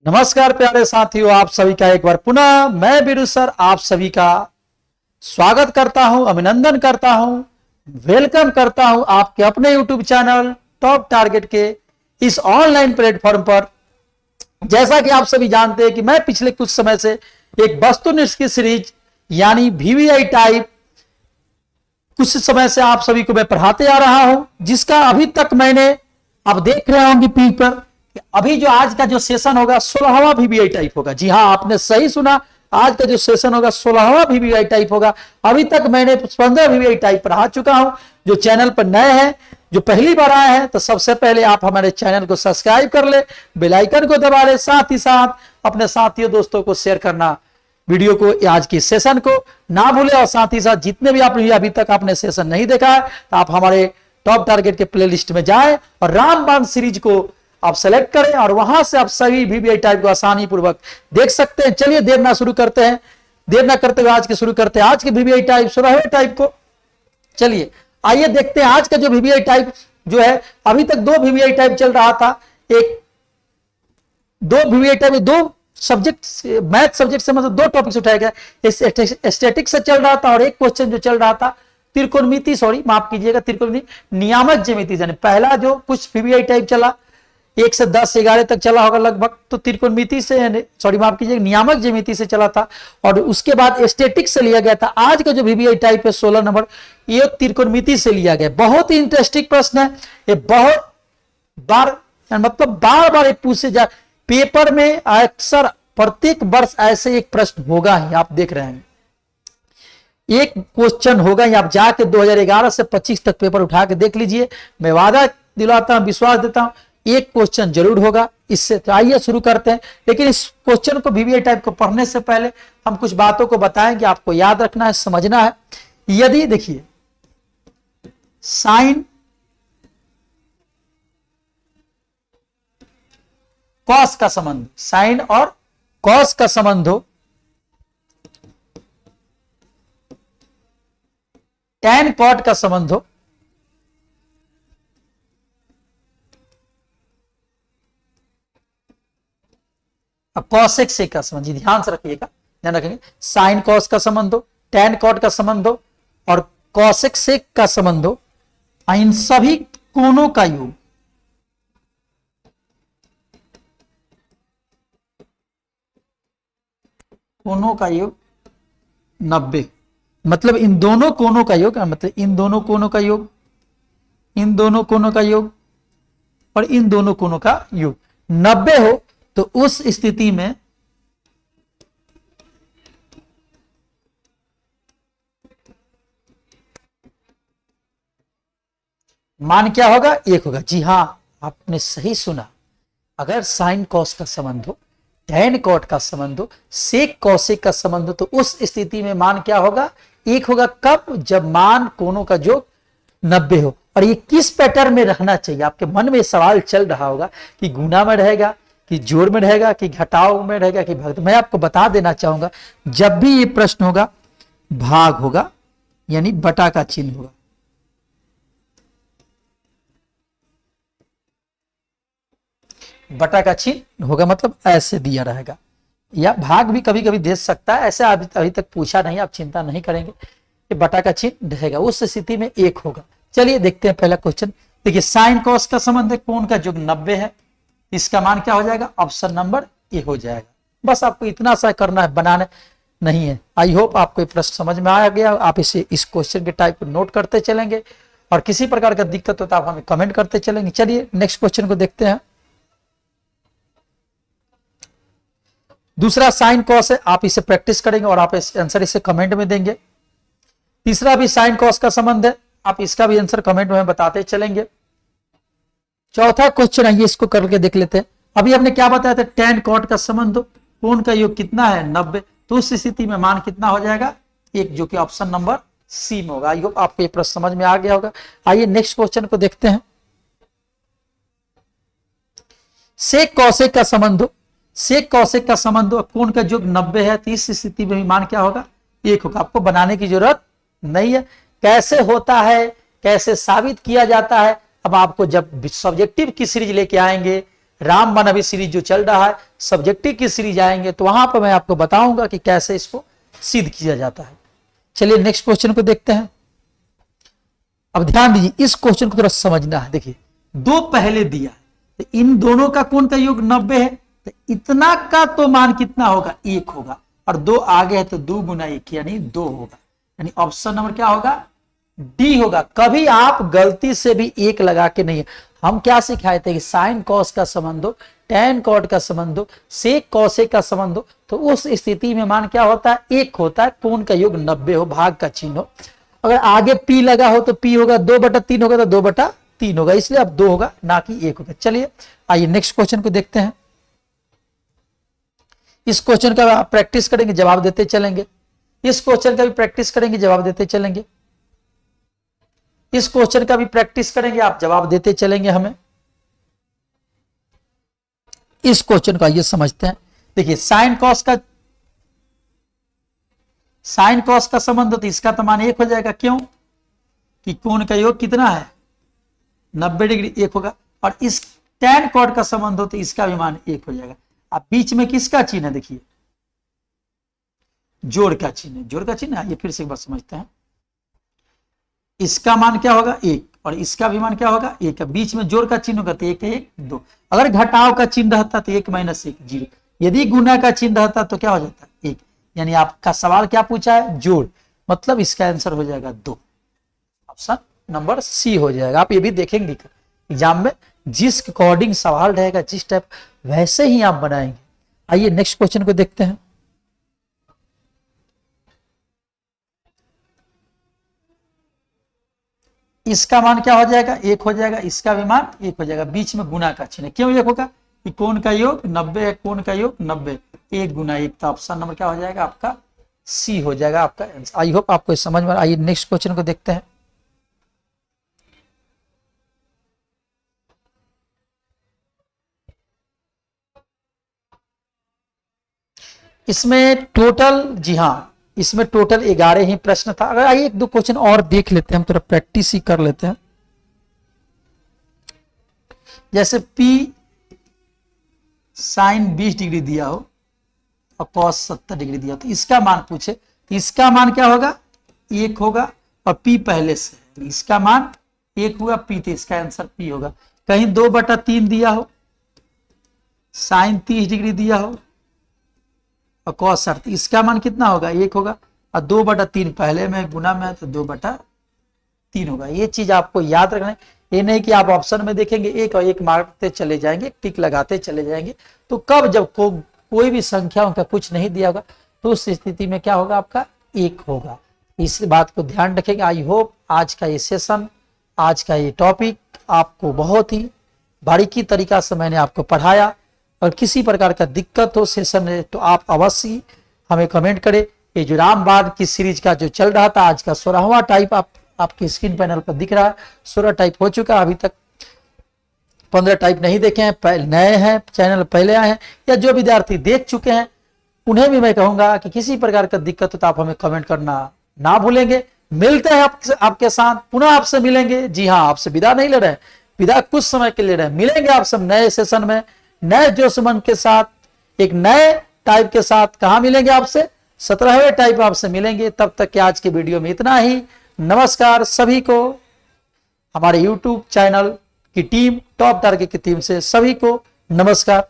नमस्कार प्यारे साथियों, आप सभी का एक बार पुनः मैं बीरू सर आप सभी का स्वागत करता हूं, अभिनंदन करता हूं, वेलकम करता हूं आपके अपने यूट्यूब चैनल टॉप टारगेट के इस ऑनलाइन प्लेटफॉर्म पर। जैसा कि आप सभी जानते हैं कि मैं पिछले कुछ समय से एक वस्तुनिष्ठ की सीरीज यानी वीवीआई टाइप कुछ समय से आप सभी को मैं पढ़ाते आ रहा हूं, जिसका अभी तक मैंने आप देख रहे होंगे पी पर अभी जो आज का जो सेशन होगा 16वां वीवीआई टाइप होगा। जी हां, आपने सही सुना, आज का जो सेशन होगा 16वां वीवीआई टाइप होगा। अभी तक मैंने 15 वीवीआई टाइप पढ़ा चुका हूं। जो चैनल पर नए हैं, जो पहली बार आए हैं, तो सबसे पहले आप हमारे चैनल को सब्सक्राइब कर ले, बेल आइकन को दबा ले, साथ ही साथ अपने साथियों दोस्तों को शेयर करना वीडियो को, आज की सेशन को ना भूले। और साथ ही साथ जितने भी आप अभी तक आपने सेशन नहीं देखा है तो आप हमारे टॉप टारगेट के प्लेलिस्ट में जाएं और रामबाण सीरीज को आप सेलेक्ट करें और वहां से आप सभी वीवीआई टाइप को आसानी पूर्वक देख सकते हैं। चलिए देर ना शुरू करते हैं, देर ना करते हुए आज के शुरू करते हैं आज के वीवीआई टाइप 16वें टाइप को। चलिए आइए देखते हैं आज का जो वीवीआई टाइप जो है। अभी तक दो वीवीआई टाइप चल रहा था, दो वीवीआई टाइप में दो सब्जेक्ट मैथ सब्जेक्ट से मतलब दो टॉपिक्स उठाया गया। स्टैटिक्स से चल रहा था और एक क्वेश्चन जो चल रहा था त्रिकोणमिति, माफ कीजिएगा, त्रिकोणमिति नियामक ज्यामिति। यानी पहला जो कुछ वीवीआई टाइप चला 1 से 10 11 तक चला होगा लगभग, तो त्रिकोणमिति से माफ कीजिएगा नियामक ज्यामिति से चला था और उसके बाद स्टैटिक्स से लिया गया था। आज का जो वीवीआई टाइप है 16 नंबर, ये त्रिकोणमिति से लिया गया। बहुत ही इंटरेस्टिंग प्रश्न है ये, बहुत बार मतलब बार बार पूछे जा पेपर में अक्सर प्रत्येक वर्ष ऐसे एक प्रश्न होगा ही, आप देख रहे हैं एक क्वेश्चन होगा ही। आप जाके 2011 से 25 तक पेपर उठा के देख लीजिए, मैं वादा दिलाता हूं, विश्वास देता हूं एक क्वेश्चन जरूर होगा इससे। तो आइए शुरू करते हैं, लेकिन इस क्वेश्चन को वीवीआई टाइप को पढ़ने से पहले हम कुछ बातों को बताएंगे, आपको याद रखना है, समझना है। यदि देखिए साइन कॉस का संबंध, साइन और कॉस का संबंध हो, टैन कॉट का संबंध हो, कॉसेक से का संबंध, ध्यान से रखिएगा, ध्यान रखेंगे। साइन कॉस का संबंध हो, टैन कॉट का संबंध हो और कॉसेक सेक का संबंध हो, इन सभी कोणों का योग, कोणों का योग 90, मतलब इन दोनों कोणों का योग, मतलब इन दोनों कोणों का योग, इन दोनों कोणों का योग और इन दोनों कोणों का योग 90 हो, तो उस स्थिति में मान क्या होगा? 1 होगा। जी हां, आपने सही सुना। अगर साइन कॉस का संबंध हो, टैन कॉट का संबंध हो, सेक कॉसेक का संबंध हो, तो उस स्थिति में मान क्या होगा? 1 होगा। कब? जब मान कोणों का योग 90 हो। और ये किस पैटर्न में रहना चाहिए? आपके मन में सवाल चल रहा होगा कि गुना में रहेगा, कि जोड़ में रहेगा, कि घटाव में रहेगा, कि भाग। मैं आपको बता देना चाहूंगा, जब भी ये प्रश्न होगा भाग होगा, यानी बटा का चिन्ह होगा। बटा का चिन्ह होगा, मतलब ऐसे दिया रहेगा, या भाग भी कभी कभी दे सकता है, ऐसे अभी तक पूछा नहीं, आप चिंता नहीं करेंगे। ये बटा का चिन्ह रहेगा, उस स्थिति में 1 होगा। चलिए देखते हैं पहला क्वेश्चन। देखिए साइन कॉस का संबंध है, कोण का योग 90 है, इसका मान क्या हो जाएगा? ऑप्शन नंबर ए हो जाएगा। बस आपको इतना सा करना है, बनाना नहीं है। आई होप आपको ये प्रश्न समझ में आ गया। आप इसे इस क्वेश्चन के टाइप को नोट करते चलेंगे और किसी प्रकार का दिक्कत हो तो आप हमें कमेंट करते चलेंगे। चलिए नेक्स्ट क्वेश्चन को देखते हैं। दूसरा साइन कॉस है, आप इसे प्रैक्टिस करेंगे और आप आंसर इसे कमेंट में देंगे। तीसरा भी साइन कॉस का संबंध है, आप इसका भी आंसर कमेंट में बताते चलेंगे। चौथा क्वेश्चन है, इसको करके देख लेते हैं। अभी हमने क्या बताया था? टैन कॉट का संबंध, कोण का योग कितना है? 90, तो उस स्थिति में मान कितना हो जाएगा? 1, जो कि ऑप्शन नंबर सी में होगा। आई होप आपको ये प्रश्न समझ में आ गया होगा। आइए नेक्स्ट क्वेश्चन को देखते हैं। सेक कॉसेक का संबंध, सेक कॉसेक का संबंध कोण का योग 90 है, तो इस स्थिति में भी मान क्या होगा? 1 होगा। आपको बनाने की जरूरत नहीं है। कैसे होता है, कैसे साबित किया जाता है, अब आपको जब सब्जेक्टिव की सीरीज लेके आएंगे रामबाण अभी सीरीज जो चल रहा है, सब्जेक्टिव की सीरीज आएंगे तो वहां पर मैं आपको बताऊंगा कि कैसे इसको सिद्ध किया जाता है। चलिए नेक्स्ट क्वेश्चन को देखते हैं। अब ध्यान दीजिए, इस क्वेश्चन को थोड़ा समझना है। देखिए, दो पहले दिया है, तो इन दोनों का कोण का योग 90 है, तो इतना का तो मान कितना होगा, 1 होगा, और 2 आगे है तो 2 गुना 1 यानी 2 होगा, यानी ऑप्शन नंबर क्या होगा, डी होगा। कभी आप गलती से भी 1 लगा के नहीं, हम क्या सिखाए थे कि साइन कॉस का संबंध हो, टैन कॉट का संबंध हो, सेक कॉसेक का संबंध हो, तो उस स्थिति में मान क्या होता है, 1 होता है, कोण का योग 90 हो, भाग का चिन्ह हो। अगर आगे पी लगा हो तो पी होगा 2/3 होगा, तो 2/3 होगा, इसलिए अब 2 होगा ना कि 1 होगा। चलिए आइए नेक्स्ट क्वेश्चन को देखते हैं। इस क्वेश्चन का आप प्रैक्टिस करेंगे, जवाब देते चलेंगे। इस क्वेश्चन का भी प्रैक्टिस करेंगे, जवाब देते चलेंगे। इस क्वेश्चन का भी प्रैक्टिस करेंगे, आप जवाब देते चलेंगे हमें। इस क्वेश्चन को आइए समझते हैं। देखिए, साइन कॉस का संबंध हो तो इसका तो मान 1 हो जाएगा। क्यों कि कोण का योग कितना है, 90 डिग्री, 1 होगा। और इस टैन कॉट का संबंध हो तो इसका भी मान 1 हो जाएगा। अब बीच में किसका चिन्ह है, देखिए जोड़ का चिन्ह है, जोड़ का चिन्ह है। ये फिर से एक बार समझते हैं। इसका मान क्या होगा, 1, और इसका भी मान क्या होगा, 1 है। बीच में जोड़ का चिन्ह होगा तो 1 1 2। अगर घटाव का चिन्ह रहता तो 1 - 1 0। यदि गुना का चिन्ह रहता तो क्या हो जाता, 1। यानी आपका सवाल क्या पूछा है, जोड़, मतलब इसका आंसर हो जाएगा 2। ऑप्शन नंबर सी हो जाएगा। आप ये भी देखेंगे एग्जाम में, जिस अकॉर्डिंग सवाल रहेगा, जिस टाइप, वैसे ही आप बनाएंगे। आइए नेक्स्ट क्वेश्चन को देखते हैं। इसका मान क्या हो जाएगा, 1 हो जाएगा, इसका भी मान 1 हो जाएगा। बीच में गुना का चिन्ह, क्यों 1 होगा कि कोण का योग 90 है, कोण का योग 90, 1 गुना 1, तो ऑप्शन नंबर क्या हो जाएगा आपका, सी हो जाएगा आपका आंसर। आई होप आपको समझ में। आइए नेक्स्ट क्वेश्चन को देखते हैं। इसमें टोटल, जी हाँ, इसमें टोटल 11 ही प्रश्न था। अगर आइए 1-2 क्वेश्चन और देख लेते हैं, हम थोड़ा प्रैक्टिस ही कर लेते हैं। जैसे P साइन 20 डिग्री दिया हो और कॉस 70 डिग्री दिया हो, तो इसका मान पूछे, तो इसका मान क्या होगा, 1 होगा, और P पहले से, इसका मान 1 हुआ, P, तो इसका आंसर P होगा। कहीं 2/3 दिया हो, साइन 30 डिग्री दिया हो और कॉस 60, इसका मान कितना होगा, 1 होगा, और 2/3 पहले में, गुना में, तो 2/3 होगा। ये चीज आपको याद रखना है। ये नहीं कि आप ऑप्शन में देखेंगे 1 और 1 मारते चले जाएंगे, टिक लगाते चले जाएंगे, तो कब जब कोई भी संख्याओं का कुछ नहीं दिया होगा तो उस स्थिति में क्या होगा, आपका 1 होगा। इस बात को ध्यान रखेंगे। आई होप आज का ये सेशन, आज का ये टॉपिक आपको बहुत ही बारीकी तरीका से मैंने आपको पढ़ाया। और किसी प्रकार का दिक्कत हो सेशन में तो आप अवश्य हमें कमेंट करें। ये जो रामबाण की सीरीज का जो चल रहा था, आज का 16वां टाइप आपके स्क्रीन पैनल पर दिख रहा है। 16 टाइप हो चुका, अभी तक 15 टाइप नहीं देखे हैं, नए हैं, चैनल पहले आए हैं, या जो विद्यार्थी देख चुके हैं उन्हें भी मैं कहूंगा कि किसी प्रकार का दिक्कत हो तो आप हमें कमेंट करना ना भूलेंगे। मिलते हैं आपके साथ, पुनः आपसे मिलेंगे। जी हाँ, आपसे विदा नहीं ले रहे हैं, विदा कुछ समय के ले रहे हैं। मिलेंगे आप सब नए सेशन में, नए जोश मन के साथ, एक नए टाइप के साथ। कहां मिलेंगे आपसे, 17वें टाइप आपसे मिलेंगे। तब तक के आज के वीडियो में इतना ही। नमस्कार सभी को, हमारे YouTube चैनल की टीम, टॉप टारगेट की टीम से सभी को नमस्कार।